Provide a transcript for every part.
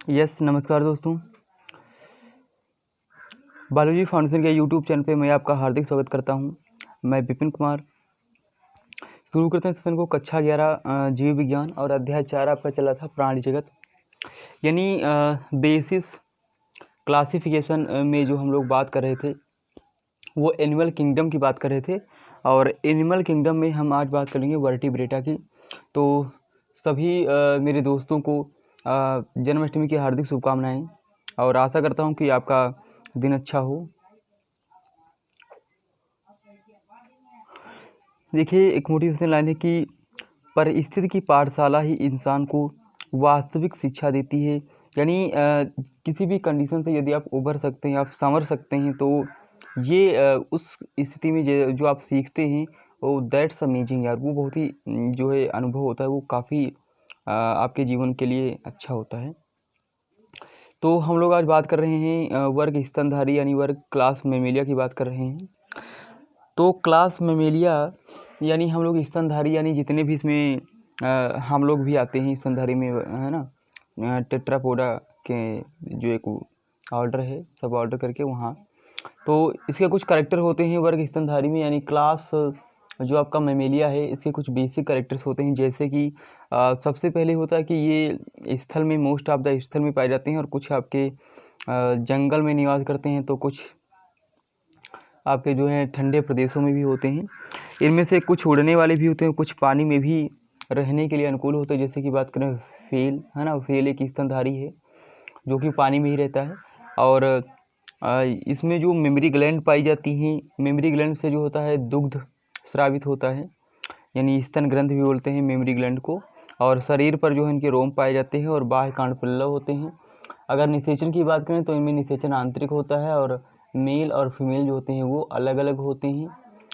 नमस्कार दोस्तों। बालाजी फाउंडेशन के यूट्यूब चैनल पे मैं आपका हार्दिक स्वागत करता हूं। मैं विपिन कुमार। शुरू करते हैं सेशन को। कक्षा 11 जीव विज्ञान और अध्याय 4 आपका चला था प्राणी जगत, यानी बेसिस क्लासिफिकेशन में जो हम लोग बात कर रहे थे वो एनिमल किंगडम की बात कर रहे थे। और एनिमल किंगडम में हम आज बात करेंगे वर्टिब्रेटा की। तो सभी मेरे दोस्तों को जन्माष्टमी की हार्दिक शुभकामनाएं और आशा करता हूं कि आपका दिन अच्छा हो। देखिए, एक मोटिवेशन लाइन है कि परिस्थिति की पाठशाला ही इंसान को वास्तविक शिक्षा देती है। यानी किसी भी कंडीशन से यदि आप उभर सकते हैं, आप संवर सकते हैं, तो ये उस स्थिति में जो आप सीखते हैं वो दैट्स अमेजिंग यार। वो बहुत ही जो है अनुभव होता है, वो काफ़ी आपके जीवन के लिए अच्छा होता है। तो हम लोग आज बात कर रहे हैं वर्ग स्तनधारी यानी वर्ग क्लास मेमेलिया की बात कर रहे हैं। तो क्लास मेमेलिया यानी हम लोग स्तनधारी यानी जितने भी इसमें हम लोग भी आते हैं स्तनधारी में, है ना। टेट्रापोडा के जो एक ऑर्डर है, सब ऑर्डर करके वहाँ। तो इसके कुछ कैरेक्टर होते हैं वर्ग स्तनधारी में, यानी क्लास जो आपका मेमेलिया है इसके कुछ बेसिक कैरेक्टर्स होते हैं। जैसे कि सबसे पहले होता है कि ये स्थल में, मोस्ट ऑफ द स्थल में पाए जाते हैं, और कुछ आपके जंगल में निवास करते हैं, तो कुछ आपके जो है ठंडे प्रदेशों में भी होते हैं। इनमें से कुछ उड़ने वाले भी होते हैं, कुछ पानी में भी रहने के लिए अनुकूल होते हैं। जैसे कि बात करें फेल, है ना। फेल एक स्तनधारी है जो कि पानी में ही रहता है। और इसमें जो मेमरी ग्लैंड पाई जाती हैं, मेमरी ग्लैंड से जो होता है दुग्ध स्रावित होता है, यानी स्तन ग्रंथ भी बोलते हैं मेमरी ग्लैंड को। और शरीर पर जो है इनके रोम पाए जाते हैं और बाह्य कांडपल्लव होते हैं। अगर निषेचन की बात करें तो इनमें निषेचन आंतरिक होता है, और मेल और फीमेल जो होते हैं वो अलग अलग होते हैं।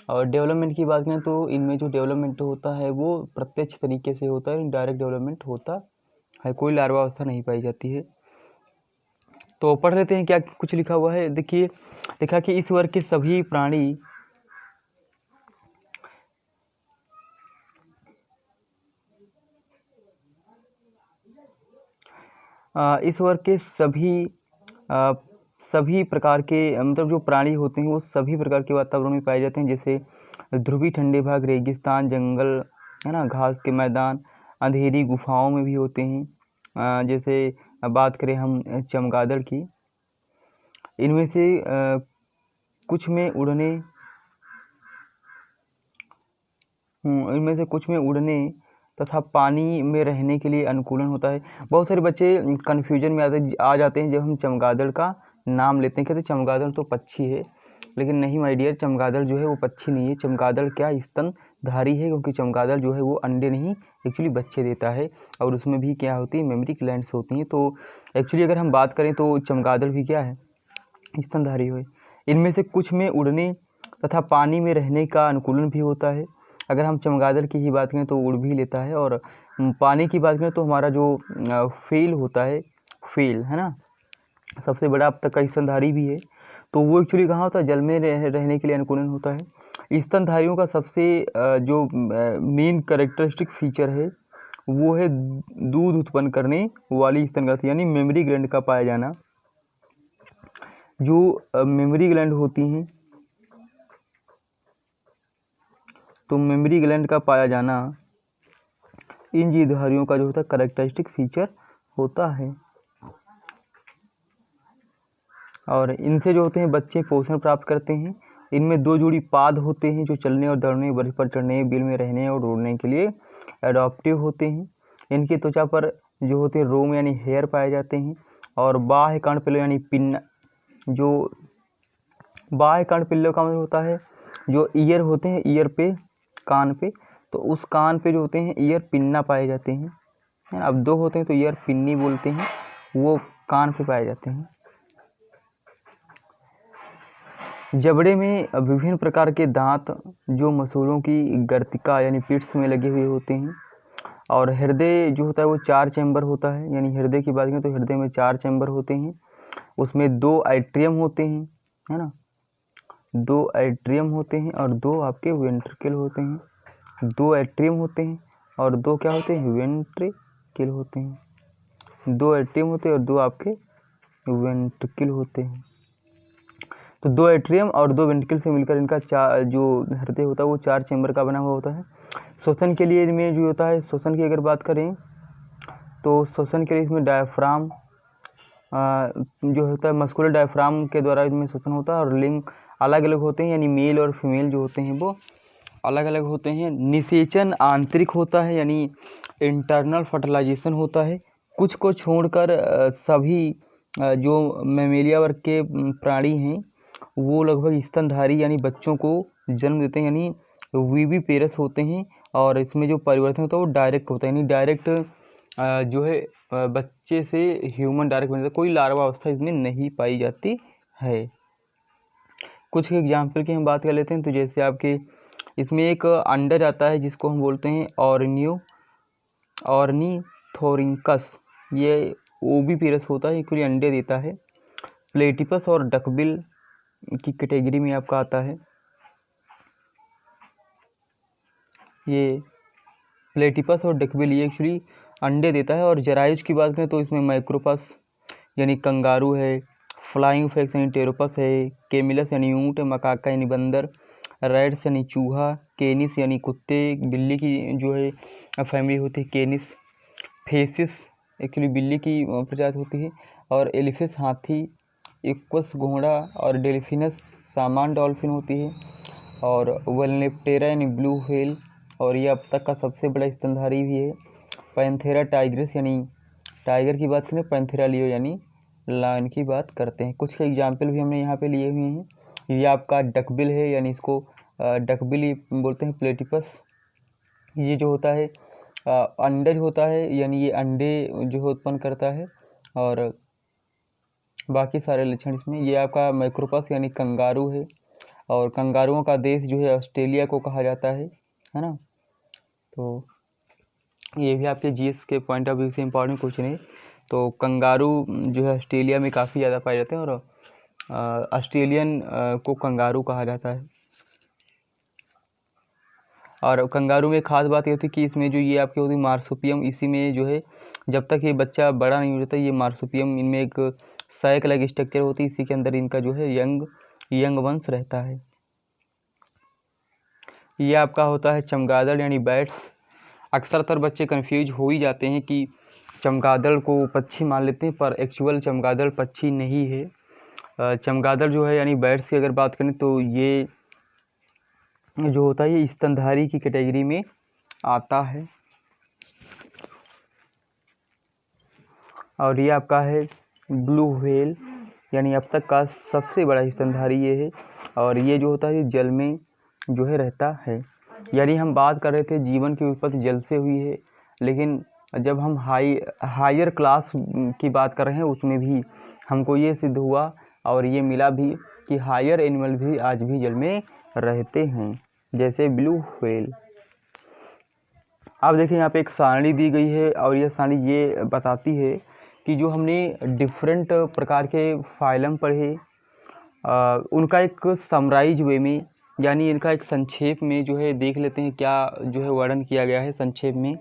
और डेवलपमेंट की बात करें तो इनमें जो डेवलपमेंट होता है वो प्रत्यक्ष तरीके से होता है, इनडायरेक्ट डेवलपमेंट होता है, कोई लार्वावस्था नहीं पाई जाती है। तो पढ़ लेते हैं क्या कुछ लिखा हुआ है। देखिए, लिखा कि इस वर्ग के सभी प्राणी इस वर्ग के सभी प्रकार के, मतलब जो प्राणी होते हैं वो सभी प्रकार के वातावरण में पाए जाते हैं। जैसे ध्रुवी ठंडे भाग, रेगिस्तान, जंगल, है ना, घास के मैदान, अंधेरी गुफाओं में भी होते हैं। जैसे बात करें हम चमगादड़ की, इनमें से कुछ में उड़ने तथा पानी में रहने के लिए अनुकूलन होता है। बहुत सारे बच्चे कन्फ्यूजन में आ जाते हैं जब हम चमगादड़ का नाम लेते हैं, कहते चमगादड़ तो पक्षी है। लेकिन नहीं माय डियर, चमगादड़ जो है वो पक्षी नहीं है। चमगादड़ क्या स्तनधारी है, क्योंकि चमगादड़ जो है वो अंडे नहीं, एक्चुअली बच्चे देता है। और उसमें भी क्या होती है, मेमरी ग्लैंड्स होती हैं। तो एक्चुअली अगर हम बात करें तो चमगादड़ भी क्या है, स्तनधारी है। इनमें से कुछ में उड़ने तथा पानी में रहने का अनुकूलन भी होता है। अगर हम चमगादड़ की ही बात करें तो उड़ भी लेता है। और पानी की बात करें तो हमारा जो फेल होता है, फेल, है ना, सबसे बड़ा अब तक का स्तनधारी भी है। तो वो एक्चुअली कहाँ होता है, जल में रहने के लिए अनुकूलन होता है। स्तनधारियों का सबसे जो मेन कैरेक्टरिस्टिक फीचर है वो है दूध उत्पन्न करने वाली स्तनग्रंथि, यानी मेमरी ग्लैंड का पाया जाना। जो मेमरी ग्लैंड होती हैं, तो मेमरी ग्लैंड का पाया जाना इन जीवधारियों का जो होता है कैरेक्टरिस्टिक फीचर होता है। और इनसे जो होते हैं बच्चे पोषण प्राप्त करते हैं। इनमें 2 जोड़ी पाद होते हैं जो चलने और दौड़ने, बर्फ पर चढ़ने, बिल में रहने और उड़ने के लिए एडॉप्टिव होते हैं। इनकी त्वचा पर जो होते हैं रोम यानी हेयर पाए जाते हैं। और बाह्य कर्णपिल्लों यानी पिन्न, जो बाह्य कर्णपिल्लों का मतलब होता है जो ईयर होते हैं, ईयर पे, कान पे, तो उस कान पे जो होते हैं ईयर पिन्ना पाए जाते हैं। अब 2 होते हैं तो ईयर पिन्नी बोलते हैं, वो कान पे पाए जाते हैं। जबड़े में विभिन्न प्रकार के दांत जो मसूड़ों की गर्तिका यानी पिट्स में लगे हुए होते हैं। और हृदय जो होता है वो 4 चैम्बर होता है, यानी हृदय की बात करें तो हृदय में 4 चैम्बर होते हैं। उसमें 2 एट्रियम होते हैं, है ना, 2 एट्रियम होते हैं और 2 आपके वेंट्रिकल होते हैं। 2 एट्रियम होते हैं और 2 क्या होते हैं, वेंट्रिकल होते हैं। 2 एट्रियम होते हैं और 2 आपके वेंट्रिकल होते हैं। तो 2 एट्रियम और 2 वेंट्रिकल से मिलकर इनका जो हृदय होता है वो 4 चैम्बर का बना हुआ होता है। श्वसन के लिए इनमें जो होता है, श्वसन की अगर बात करें तो श्वसन के लिए इसमें डायफ्राम जो होता है, मस्कुलर डायफ्राम के द्वारा इसमें श्वसन होता है। और लिंग अलग अलग होते हैं, यानी मेल और फीमेल जो होते हैं वो अलग अलग होते हैं। निषेचन आंतरिक होता है, यानी इंटरनल फर्टिलाइजेशन होता है। कुछ को छोड़कर सभी जो मैमेलिया वर्ग के प्राणी हैं वो लगभग स्तनधारी यानी बच्चों को जन्म देते हैं, यानी विविपेरस होते हैं। और इसमें जो परिवर्तन होता है वो डायरेक्ट होता है, यानी डायरेक्ट जो है बच्चे से ह्यूमन डायरेक्ट बनता है, कोई लार्वा अवस्था इसमें नहीं पाई जाती है। कुछ एग्जाम्पल की हम बात कर लेते हैं। तो जैसे आपके इसमें एक अंडा आता है जिसको हम बोलते हैं ऑर्निथोरिंकस, ये ओविपेरस होता है, ये अंडे देता है। प्लेटिपस और डकबिल की कैटेगरी में आपका आता है ये प्लेटिपस और डकबिल, ये एक्चुअली अंडे देता है। और जरायुज की बात करें तो इसमें माइक्रोपस यानी कंगारू है, फ्लाइंग फैक्स यानी टेरोपस है, केमिलस यानी ऊँट, मकाका यानी बंदर, रैट्स यानी चूहा, केनिस यानी कुत्ते, बिल्ली की जो है फैमिली होती है केनिस, फेसिस एक्चुअली बिल्ली की प्रजाति होती है, और एलिफेस हाथी, इक्वस घोड़ा, और डेल्फिनस सामान डॉल्फिन होती है, और वेलनेप्टेरा यानी ब्लू व्हेल, और ये अब तक का सबसे बड़ा स्तनधारी भी है। पैंथेरा टाइग्रिस यानी टाइगर की बात करें, पैंथेरा लियो यानी लायन की बात करते हैं। कुछ एग्जाम्पल भी हमने यहाँ पे लिए हुए हैं। ये आपका डकबिल है, यानी इसको डकबिल बोलते हैं। प्लेटिपस ये जो होता है अंडज होता है, यानी ये अंडे जो है उत्पन्न करता है। और बाकी सारे लक्षण इसमें। ये आपका माइक्रोपस यानी कंगारू है, और कंगारुओं का देश जो है ऑस्ट्रेलिया को कहा जाता है ना। तो ये भी आपके जीएस के पॉइंट ऑफ व्यू से इम्पॉर्टेंट क्वेश्चन है। तो कंगारू जो है ऑस्ट्रेलिया में काफ़ी ज़्यादा पाए जाते हैं, और ऑस्ट्रेलियन को कंगारू कहा जाता है। और कंगारू में खास बात ये होती है कि इसमें जो ये आपकी होती है मार्सुपियम, इसी में जो है जब तक ये बच्चा बड़ा नहीं हो जाता, ये मार्सुपियम इनमें एक सैक अलग स्ट्रक्चर होती है, इसी के अंदर इनका जो है यंग वंश रहता है। ये आपका होता है चमगादड़ यानी बैट्स। अक्सर बच्चे कंफ्यूज हो ही जाते हैं कि चमगादड़ को पक्षी मान लेते हैं, पर एक्चुअल चमगादड़ पक्षी नहीं है। चमगादड़ जो है यानी बैट्स की अगर बात करें तो ये जो होता है ये स्तनधारी की कैटेगरी में आता है। और ये आपका है ब्लू व्हेल, यानी अब तक का सबसे बड़ा स्तनधारी ये है। और ये जो होता है जल में जो है रहता है। यानी हम बात कर रहे थे जीवन की उत्पत्ति जल से हुई है, लेकिन जब हम हायर क्लास की बात कर रहे हैं उसमें भी हमको ये सिद्ध हुआ और ये मिला भी कि हायर एनिमल भी आज भी जल में रहते हैं, जैसे ब्लू व्हेल। अब देखिए यहाँ पे एक सारणी दी गई है, और यह सारणी ये बताती है कि जो हमने डिफरेंट प्रकार के फाइलम पढ़े उनका एक समराइज वे में, यानी इनका एक संक्षेप में जो है देख लेते हैं क्या जो है वर्णन किया गया है संक्षेप में।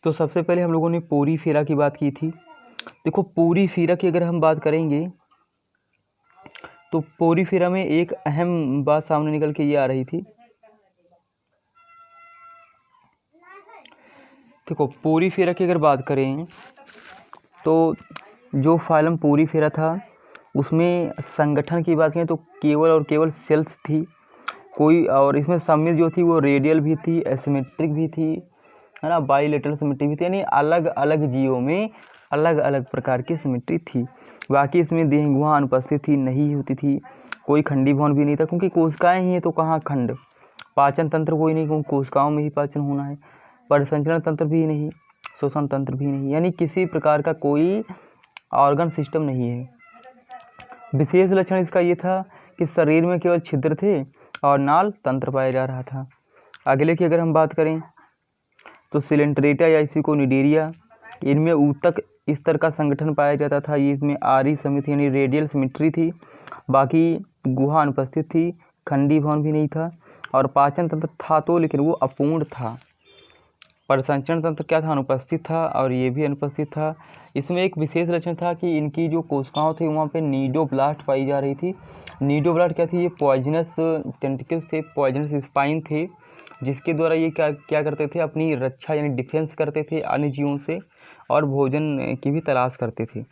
तो सबसे पहले हम लोगों ने पोरीफेरा की बात की थी। देखो पोरीफेरा की अगर हम बात करेंगे तो पोरीफेरा में एक अहम बात सामने निकल के ये आ रही थी। देखो पोरीफेरा की अगर बात करें तो जो फाइलम पोरीफेरा था उसमें संगठन की बात करें तो केवल और केवल सेल्स थी कोई, और इसमें सम्मिल जो थी वो रेडियल भी थी, एसिमेट्रिक भी थी, है ना, बाईलेटरल सिमेट्री भी थी, यानी अलग अलग जीवों में अलग अलग प्रकार की सिमेट्री थी। बाकी इसमें देहगुहा अनुपस्थित थी, नहीं होती थी, कोई खंडी भवन भी नहीं था, क्योंकि कोशिकाएं ही है तो कहाँ खंड। पाचन तंत्र कोई नहीं, क्योंकि कोशिकाओं में ही पाचन होना है। परिसंचरण तंत्र भी नहीं, श्वसन तंत्र भी नहीं, यानी किसी प्रकार का कोई ऑर्गन सिस्टम नहीं है। विशेष लक्षण इसका ये था कि शरीर में केवल छिद्र थे और नाल तंत्र पाया जा रहा था। अगले की अगर हम बात करें तो सिलेंट्रेटा या स्फिकोनिडेरिया, इनमें ऊतक स्तर का संगठन पाया जाता था। ये इसमें आरी समिति यानी रेडियल सिमेट्री थी, बाकी गुहा अनुपस्थित थी, खंडी भवन भी नहीं था, और पाचन तंत्र था तो लेकिन वो अपूर्ण था। परिसंचरण तंत्र क्या था, अनुपस्थित था, और ये भी अनुपस्थित था। इसमें एक विशेष लक्षण था कि इनकी जो कोशिकाओं थी वहाँ पे नीडोब्लास्ट पाई जा रही थी। नीडोब्लास्ट क्या थी, ये पॉइजनस टेंटिकल्स थे, पॉइजनस स्पाइन थे, जिसके द्वारा ये क्या क्या करते थे, अपनी रक्षा यानी डिफेंस करते थे अन्य जीवों से, और भोजन की भी तलाश करते थे।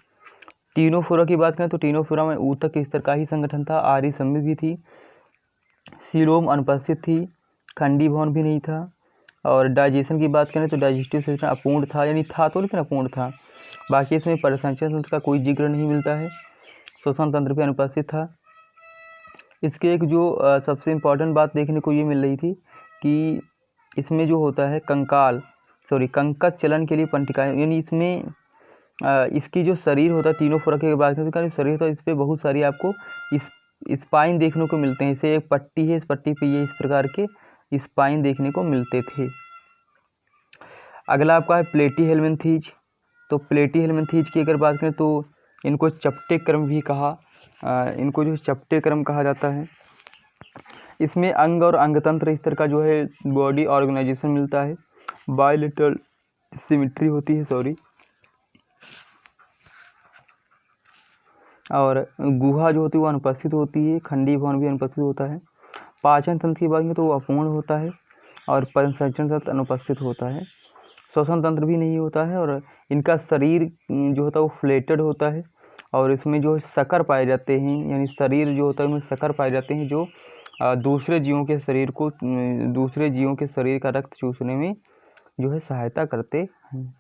टीनोफोरा की बात करें तो टीनोफोरा में ऊतक स्तर का ही संगठन था, आर्य समूह भी थी, सीलोम अनुपस्थित थी, खंडी भवन भी नहीं था। और डाइजेशन की बात करें तो डाइजेस्टिव सिस्टम अपूर्ण था, यानी था तो लेकिन अपूर्ण था। बाकी इसमें परिसंचरण तंत्र का कोई जिक्र नहीं मिलता है। श्वसन तंत्र भी अनुपस्थित था। इसके एक जो सबसे इम्पॉर्टेंट बात देखने को ये मिल रही थी कि इसमें जो होता है कंकद चलन के लिए पंटिकाएं, यानी इसमें इसकी जो शरीर होता है टीनोफोरा के बात करें तो शरीर होता है, इस पर बहुत सारी आपको स्पाइन देखने को मिलते हैं। इसे एक पट्टी है, इस पट्टी पे ये इस प्रकार के स्पाइन देखने को मिलते थे। अगला आपका है प्लेटीहेल्मिन्थीज। तो प्लेटीहेल्मिन्थीज की अगर बात करें तो इनको चपटे क्रम भी इनको जो चपटे क्रम कहा जाता है। इसमें अंग और अंगतंत्र स्तर का जो है बॉडी ऑर्गेनाइजेशन मिलता है, बायलेटरल सिमिट्री होती है और गुहा जो होती है वो अनुपस्थित होती है, खंडी भवन भी अनुपस्थित होता है। पाचन तंत्र की बात में तो वो अपूर्ण होता है, और परिसंचरण तंत्र अनुपस्थित होता है। श्वसन तंत्र भी नहीं होता है, और इनका शरीर जो होता है वो फ्लेटेड होता है, और इसमें जो शकर पाए जाते हैं, यानी शरीर जो होता है उसमें शकर पाए जाते हैं जो दूसरे जीवों के शरीर का रक्त चूसने में जो है सहायता करते हैं।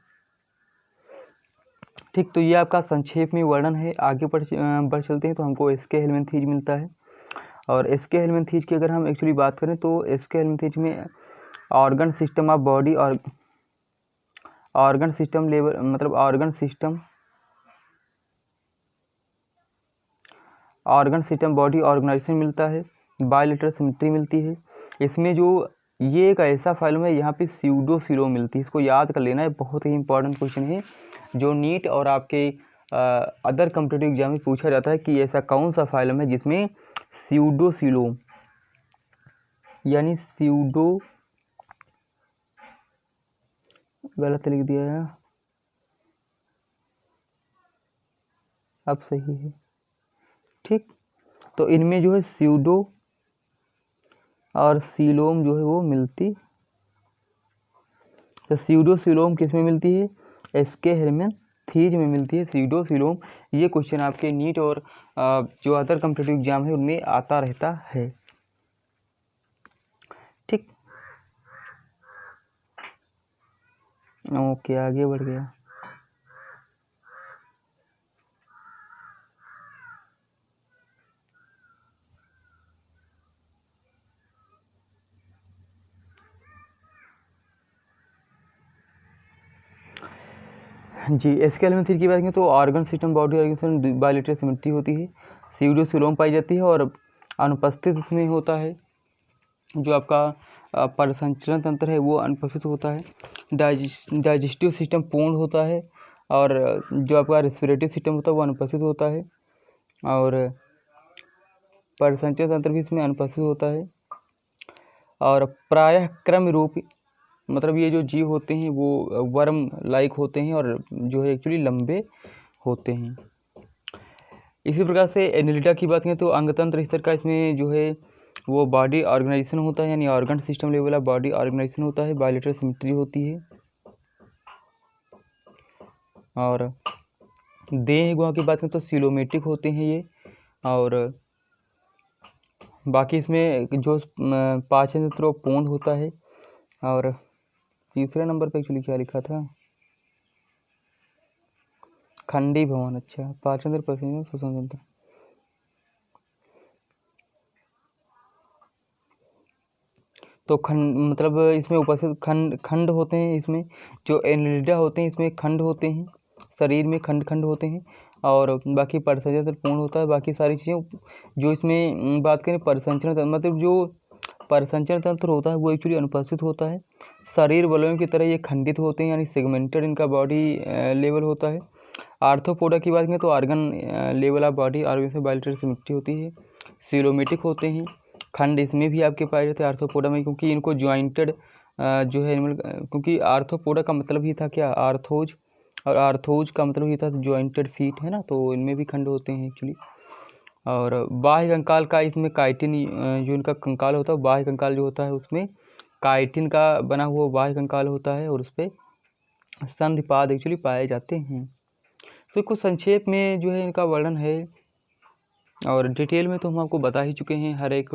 ठीक, तो ये आपका संक्षेप में वर्णन है। आगे बढ़ चलते हैं तो हमको एसके हेल्मिन्थीज मिलता है। और एसके हेल्मिन्थीज की अगर हम एक्चुअली बात करें तो एसके हेल्मिन्थीज में ऑर्गन सिस्टम ऑफ बॉडी और ऑर्गन सिस्टम लेवल, मतलब ऑर्गन सिस्टम बॉडी ऑर्गेनाइजेशन मिलता है, बायलेटरल सिमेट्री मिलती है। इसमें जो ये एक ऐसा फाइलम है, यहाँ पे स्यूडोसीलोम मिलती है, इसको याद कर लेना है, बहुत ही इंपॉर्टेंट क्वेश्चन है जो नीट और आपके अदर कॉम्पिटिटिव एग्जाम में पूछा जाता है कि ऐसा कौन सा फाइलम है जिसमें स्यूडोसीलोम यानी गलत लिख दिया है, अब सही है। ठीक, तो इनमें जो है स्यूडो और सीलोम जो है वो मिलती, तो स्यूडोसीलोम किस में मिलती है, एसके हेल्मिन्थीज में मिलती है स्यूडोसीलोम। ये क्वेश्चन आपके नीट और जो अदर कॉम्पिटिटिव एग्जाम है उनमें आता रहता है। ठीक, ओके, आगे बढ़ गया। जी, एसके हेल्मिन्थीज की बात करें तो organ system body organisation bilateral symmetry होती है, स्यूडोसीलोम पाई जाती है, और अनुपस्थित इसमें होता है जो आपका परिसंचरण तंत्र है वो अनुपस्थित होता है। डाइजेस्टिव सिस्टम पूर्ण होता है, और जो आपका रेस्पिरेटरी सिस्टम होता है वो अनुपस्थित होता है, और परिसंचरण तंत्र भी इसमें अनुपस्थित होता है। और प्रायः क्रम रूप, मतलब ये जो जीव होते हैं वो वर्म लाइक होते हैं और जो है एक्चुअली लंबे होते हैं। इसी प्रकार से एनिलिडा की बात करें तो अंगतंत्र स्तर का इसमें जो है वो बॉडी ऑर्गेनाइजेशन होता है, यानी organ system level of body organisation होता है, बायलेटरल सिमेट्री होती है। और देह गुहा की बात करें तो सिलोमेटिक होते हैं ये, और बाकी इसमें जो पाचन तंत्र पूर्ण होता है। और तीसरे नंबर पे एक्चुअली क्या लिखा था, खंडी भवन, अच्छा, पाचन तंत्र, श्वसन तंत्र। तो मतलब इसमें उपस्थित खंड होते हैं, इसमें जो एनिलिडा होते हैं इसमें खंड होते हैं, शरीर में खंड होते हैं, और बाकी परिसंचरण तंत्र पूर्ण होता है। बाकी सारी चीज़ें जो इसमें बात करें परिसंचरण तंत्र, मतलब जो परिसंचरण तंत्र होता है वो एक्चुअली अनुपस्थित होता है। शरीर बलों की तरह ये खंडित होते हैं, यानी सेगमेंटेड इनका बॉडी लेवल होता है। आर्थ्रोपोडा की बात करें तो organ level of body organisation bilateral symmetry होती है, सिलोमेटिक होते हैं। खंड इसमें भी आपके पाए जाते हैं आर्थ्रोपोडा में, क्योंकि इनको ज्वाइंटेड जो है एनिमल, क्योंकि आर्थ्रोपोडा का मतलब ही था क्या, आर्थोज, और आर्थोज का मतलब ही था जॉइंटेड फीट, है ना, तो इनमें भी खंड होते हैं एक्चुअली। और बाह्य कंकाल का इसमें काइटिन, जो इनका कंकाल होता है बाह्य कंकाल जो होता है उसमें काइटिन का बना हुआ बाह्य कंकाल होता है, और उस पर संधिपाद एक्चुअली पाए जाते हैं। तो कुछ संक्षेप में जो है इनका वर्णन है, और डिटेल में तो हम आपको बता ही चुके हैं हर एक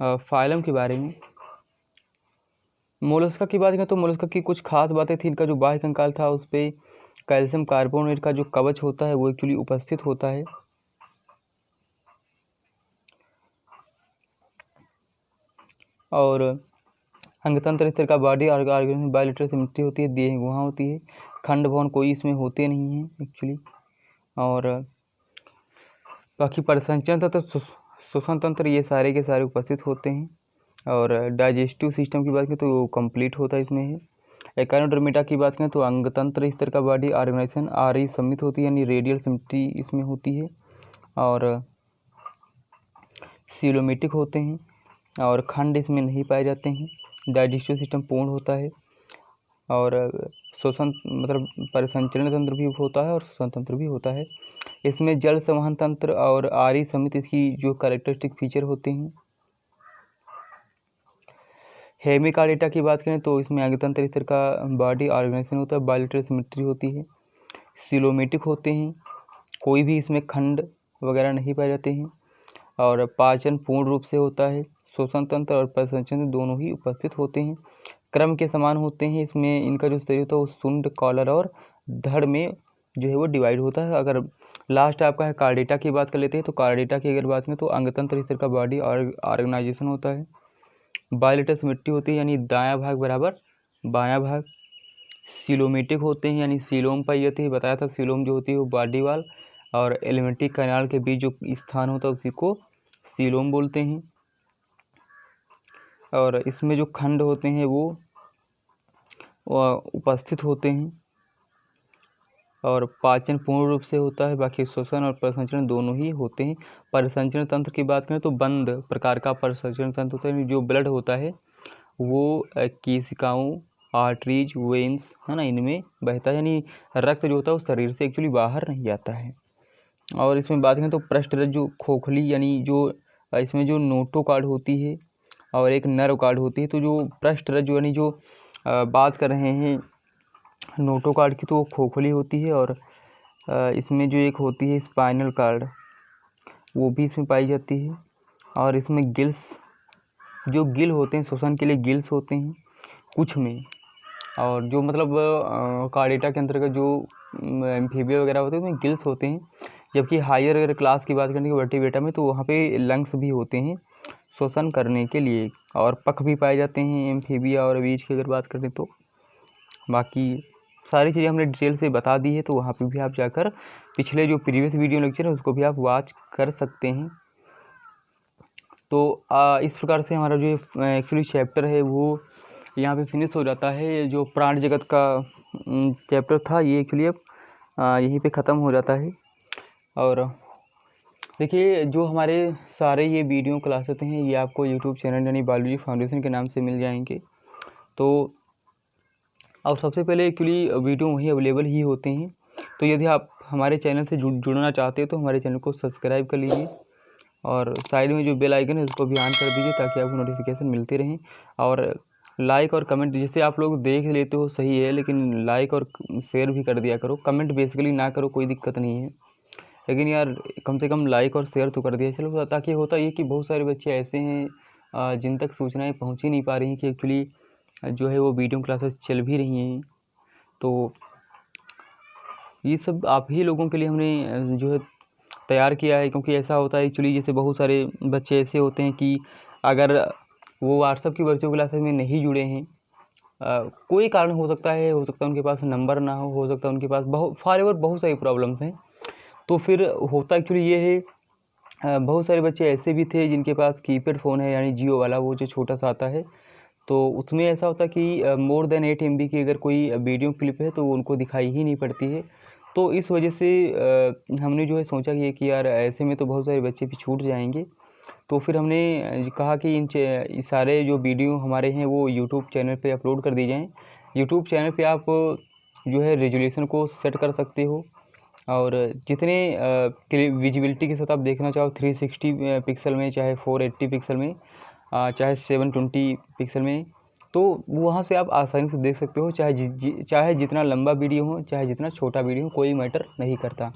फाइलम के बारे में। मोलस्का की बात करें तो मोलस्का की कुछ खास बातें थी। इनका जो बाह्य कंकाल था उस पर कैल्शियम कार्बोनेट का जो कवच होता है वो एक्चुअली उपस्थित होता है। और अंगतंत्र इस तरह का बॉडी ऑर्गेनिज्म बायोलिटरल सिमेट्री होती है, देह गुहा होती है, खंड भवन कोई इसमें होते नहीं हैं एक्चुअली। और बाकी परिसंचरण तंत्र, श्वसन तंत्र, ये सारे के सारे उपस्थित होते हैं। और डाइजेस्टिव सिस्टम की बात करें तो वो कंप्लीट होता है इसमें है। एकानोडर्मिटा की बात करें तो अंगतंत्र इस तरह का बॉडी ऑर्गेनाइजेशन आरी सम्मित होती है, यानी रेडियल सिमेट्री इसमें होती है। और सीलोमेटिक होते हैं, और खंड इसमें नहीं पाए जाते हैं। डाइजेस्टिव सिस्टम पूर्ण होता है, और श्वसन मतलब परिसंचरण तंत्र भी होता है और श्वसन तंत्र भी होता है। इसमें जल संवहन तंत्र और आरी समिति इसकी जो कैरेक्टरिस्टिक फीचर होते हैं। हेमिकार्डिटा की बात करें तो इसमें अंगतंत्र इस तरह का बॉडी ऑर्गेनाइजेशन होता है, बायोलिटरल सिमेट्री होती है, सीलोमेटिक होते हैं, कोई भी इसमें खंड वगैरह नहीं पाए जाते हैं। और पाचन पूर्ण रूप से होता है, श्वसन तंत्र और परिसंचरण दोनों ही उपस्थित होते हैं, क्रम के समान होते हैं। इसमें इनका जो शरीर होता है वो सुंड, कॉलर और धड़ में जो है वो डिवाइड होता है। अगर लास्ट आपका है कार्डेटा की बात कर लेते हैं तो कार्डेटा की अगर बात करें तो अंगतंत्र इस तरह का बॉडी ऑर्गेनाइजेशन होता है, बायोलिटरल सिमेट्री होती है, यानी दायां भाग बराबर बायां भाग, सीलोमेटिक होते हैं, यानी सीलोम पाई जाती है, बताया था सीलोम जो होती है वो बॉडी वाल और एलिमेंट्री कैनाल के बीच जो स्थान होता है उसी को सीलोम बोलते हैं। और इसमें जो खंड होते हैं वो उपस्थित होते हैं, और पाचन पूर्ण रूप से होता है, बाकी श्वसन और परिसंचरण दोनों ही होते हैं। परिसंचरण तंत्र की बात करें तो बंद प्रकार का परिसंचरण तंत्र होता है, जो ब्लड होता है वो केशिकाओं, आर्टरीज, वेन्स, है ना, इनमें बहता है, यानी रक्त जो होता है वो शरीर से एक्चुअली बाहर नहीं जाता है। और इसमें बात करें तो पृष्ठरज जो खोखली, यानी जो इसमें जो नोटोकॉर्ड होती है और एक नर्व कॉर्ड होती है, तो जो पृष्ठरज यानी जो बात कर रहे हैं नोटोकॉर्ड की तो वो खोखली होती है, और इसमें जो एक होती है स्पाइनल कॉर्ड वो भी इसमें पाई जाती है। और इसमें गिल्स, जो गिल होते हैं श्वसन के लिए गिल्स होते हैं कुछ में, और जो मतलब कार्डेटा के अंतर्गत जो एम्फीबिया वगैरह होते हैं उसमें गिल्स होते हैं। जबकि हायर अगर क्लास की बात करें वर्टिब्रेटा में तो वहाँ पे लंग्स भी होते हैं श्वसन करने के लिए, और पख भी पाए जाते हैं एम्फीबिया और बीज की अगर बात करें तो। बाकी सारी चीज़ें हमने डिटेल से बता दी है, तो वहाँ पे भी आप जाकर पिछले जो प्रीवियस वीडियो लेक्चर है उसको भी आप वॉच कर सकते हैं। तो इस प्रकार से हमारा जो एक्चुअली चैप्टर है वो यहाँ पे फिनिश हो जाता है। जो प्राण जगत का चैप्टर था ये एक्चुअली अब यहीं पे ख़त्म हो जाता है। और देखिए जो हमारे सारे ये वीडियो क्लासेस हैं ये आपको यूट्यूब चैनल यानी बायोलॉजी फाउंडेशन के नाम से मिल जाएंगे। तो अब सबसे पहले एक्चुअली वीडियो वहीं अवेलेबल ही होते हैं, तो यदि आप हमारे चैनल से जुड़ना चाहते हैं तो हमारे चैनल को सब्सक्राइब कर लीजिए, और साइड में जो बेल आइकन है उसको भी ऑन कर दीजिए ताकि आपको नोटिफिकेशन मिलते रहें। और लाइक और कमेंट जैसे आप लोग देख लेते हो सही है, लेकिन लाइक और शेयर भी कर दिया करो। कमेंट बेसिकली ना करो कोई दिक्कत नहीं है, लेकिन यार कम से कम लाइक और शेयर तो कर दिया चलो, ताकि होता ये कि बहुत सारे बच्चे ऐसे हैं जिन तक सूचनाएं पहुंच ही नहीं पा रही हैं कि एक्चुअली जो है वो वीडियो क्लासेस चल भी रही हैं। तो ये सब आप ही लोगों के लिए हमने जो है तैयार किया है, क्योंकि ऐसा होता है एक्चुअली जैसे बहुत सारे बच्चे ऐसे होते हैं कि अगर वो व्हाट्सएप की वर्चुअल क्लासेस में नहीं जुड़े हैं, कोई कारण हो सकता है उनके पास नंबर ना हो सकता है उनके पास बहुत सारी प्रॉब्लम्स हैं। तो फिर होता एक्चुअली ये है बहुत सारे बच्चे ऐसे भी थे जिनके पास कीपैड फ़ोन है, यानी जियो वाला वो जो छोटा सा आता है, तो उसमें ऐसा होता है कि मोर देन 8 MB की अगर कोई वीडियो क्लिप है तो उनको दिखाई ही नहीं पड़ती है। तो इस वजह से हमने जो है सोचा कि यार ऐसे में तो बहुत सारे बच्चे भी छूट जाएंगे, तो फिर हमने कहा कि ये सारे जो वीडियो हमारे हैं वो यूट्यूब चैनल पे अपलोड कर दी जाएँ। यूट्यूब चैनल पे आप जो है रेजोल्यूशन को सेट कर सकते हो, और जितने विजिबिलिटी के साथ आप देखना चाहो 360 पिक्सल में, चाहे 480 पिक्सल में, चाहे 720 पिक्सल में, तो वहाँ से आप आसानी से देख सकते हो। चाहे जितना लंबा वीडियो हो, चाहे जितना छोटा वीडियो हो, कोई मैटर नहीं करता।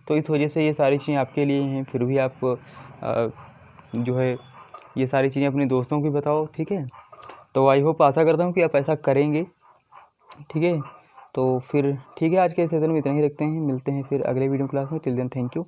तो इस वजह से ये सारी चीज़ें आपके लिए हैं। फिर भी आप जो है ये सारी चीज़ें अपने दोस्तों को भी बताओ, ठीक है। तो आई होप, आशा करता हूँ कि आप ऐसा करेंगे, ठीक है। तो फिर ठीक है, आज के सेशन में इतना ही रखते हैं। मिलते हैं फिर अगले वीडियो क्लास में। Till then thank you.